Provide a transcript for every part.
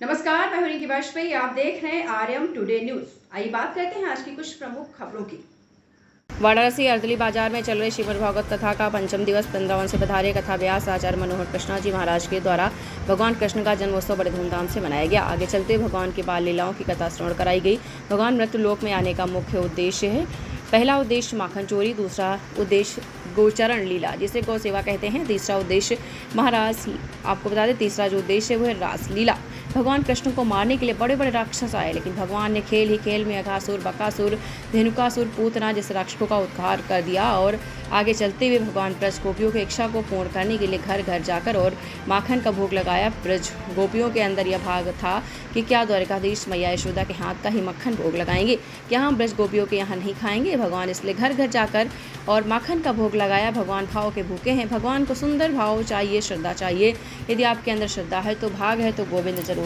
नमस्कार, मैं हूं रिंकी वाजपेयी। आप देख रहे हैं आरएम टुडे न्यूज। आइए बात करते हैं आज की कुछ प्रमुख खबरों की। वाराणसी अर्दली बाजार में चल रही श्रीमद् भागवत कथा का पंचम दिवस वृंदावन से पधारे कथा व्यास आचार्य मनोहर कृष्णा जी महाराज के द्वारा भगवान कृष्ण का जन्मोत्सव बड़े धूमधाम से मनाया गया। आगे चलते भगवान की बाल लीलाओं की कथा श्रवण कराई गई। भगवान मृत्यु लोक में आने का मुख्य उद्देश्य है। पहला उद्देश्य माखन चोरी, दूसरा उद्देश्य गोचरण लीला जिसे गौ सेवा कहते हैं, तीसरा उद्देश्य महाराज आपको बता दें तीसरा जो उद्देश्य है वो है रास लीला। भगवान कृष्ण को मारने के लिए बड़े बड़े राक्षस आए, लेकिन भगवान ने खेल ही खेल में अघासुर, बकासुर, धेनुकासुर, पूतना जैसे राक्षसों का उद्धार कर दिया। और आगे चलते हुए भगवान ब्रज गोपियों की इच्छा को पूर्ण करने के लिए घर घर जाकर और माखन का भोग लगाया। ब्रज गोपियों के अंदर यह भाग था कि क्या द्वारिकाधीश मैया यशोदा के हाथ का ही मक्खन भोग लगाएंगे, क्या हम ब्रज गोपियों के यहाँ नहीं खाएंगे। भगवान इसलिए घर घर जाकर और माखन का भोग लगाया। भगवान भाव के भूखे हैं, भगवान को सुंदर भाव चाहिए, श्रद्धा चाहिए। यदि आपके अंदर श्रद्धा है तो भाग है तो गोविंद जरूर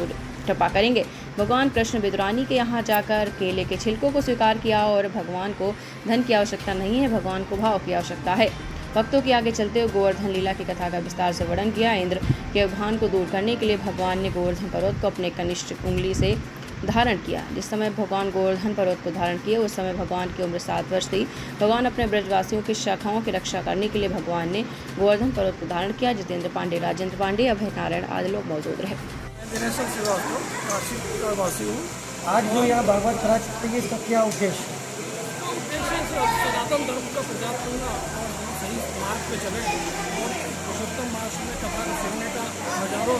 कृपा करेंगे। भगवान कृष्ण विदुरानी के यहाँ जाकर केले के छिलकों को स्वीकार किया और भगवान को धन की आवश्यकता नहीं है, भगवान को भाव की आवश्यकता है। भक्तों के आगे चलते हुए गोवर्धन लीला की कथा का विस्तार से वर्णन किया। इंद्र के अभिमान को दूर करने के लिए भगवान ने गोवर्धन पर्वत को अपने कनिष्ठ उंगली से धारण किया। जिस समय भगवान गोवर्धन पर्वत को धारण किए उस समय भगवान की उम्र 7 वर्ष थी। भगवान अपने ब्रजवासियों की शाखाओं की रक्षा करने के लिए भगवान ने गोवर्धन पर्वत को धारण किया। जितेंद्र पांडे, राजेंद्र पांडे, अभय नारायण आदि लोग मौजूद रहे। दिनेश्वर श्रीवास्तव काशी का वासी हूँ। आज जो यहाँ भागवत कथा चलती है, इसका क्या उद्देश्य? उद्देश्य सनातन धर्म का प्रचार करना और हम सही मार्ग पे चले और पुरुषोत्तम मास में कथा सुनने का हजारों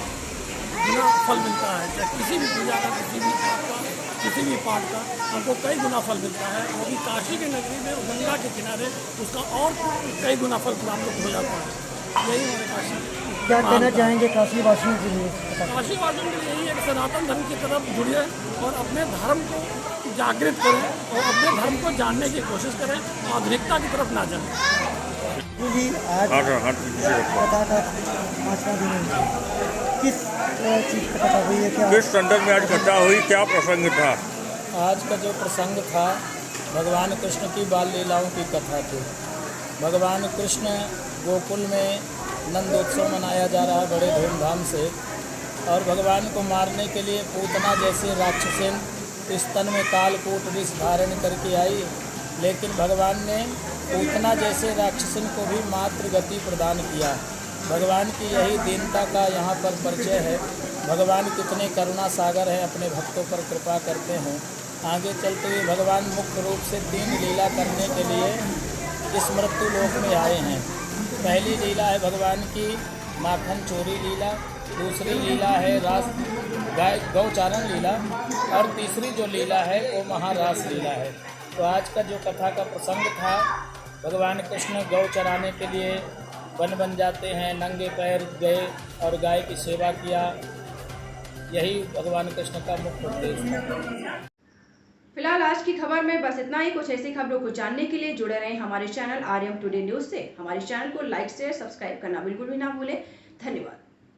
गुना फल मिलता है। चाहे किसी भी पूजा का, किसी भी पाठ का, किसी भी पाठ का हमको कई गुना फल मिलता है। वो भी काशी की नगरी में गंगा के किनारे उसका और कई गुना फल हम लोग हो जाता है। यही हमारे काशी क्या कहना चाहेंगे काशी वासियों के लिए? काशी वासियों के लिए यही है कि सनातन धर्म की तरफ जुड़िए और अपने धर्म को जागृत करें और अपने धर्म को जानने की कोशिश करें, आधुनिकता की तरफ ना जाएं। जी आज कथा का 5वां दिन है, किस चीज़ का कथा हुई है? क्या किस संदर्भ में आज कथा हुई, क्या प्रसंग था? आज का जो प्रसंग था भगवान कृष्ण की बाल लीलाओं की कथा थी। भगवान कृष्ण गोकुल में नंदोत्सव मनाया जा रहा है बड़े धूमधाम से, और भगवान को मारने के लिए पूतना जैसे राक्षसिन स्तन में कालकूट विष धारण करके आई, लेकिन भगवान ने पूतना जैसे राक्षसिन को भी मात्र गति प्रदान किया। भगवान की यही दीनता का यहाँ पर परिचय है। भगवान कितने करुणा सागर हैं, अपने भक्तों पर कृपा करते हैं। आगे चलते हुए भगवान मुख्य रूप से 3 लीला करने के लिए इस मृत्यु लोक में आए हैं। पहली लीला है भगवान की माखन चोरी लीला, दूसरी लीला है रास गौचारण लीला, और तीसरी जो लीला है वो महारास लीला है। तो आज का जो कथा का प्रसंग था, भगवान कृष्ण गौ चराने के लिए वन बन जाते हैं, नंगे पैर गए और गाय की सेवा किया। यही भगवान कृष्ण का मुख्य उद्देश्य था। फिलहाल आज की खबर में बस इतना ही। कुछ ऐसी खबरों को जानने के लिए जुड़े रहें हमारे चैनल आरएम टुडे न्यूज से। हमारे चैनल को लाइक, शेयर, सब्सक्राइब करना बिल्कुल भी ना भूलें। धन्यवाद।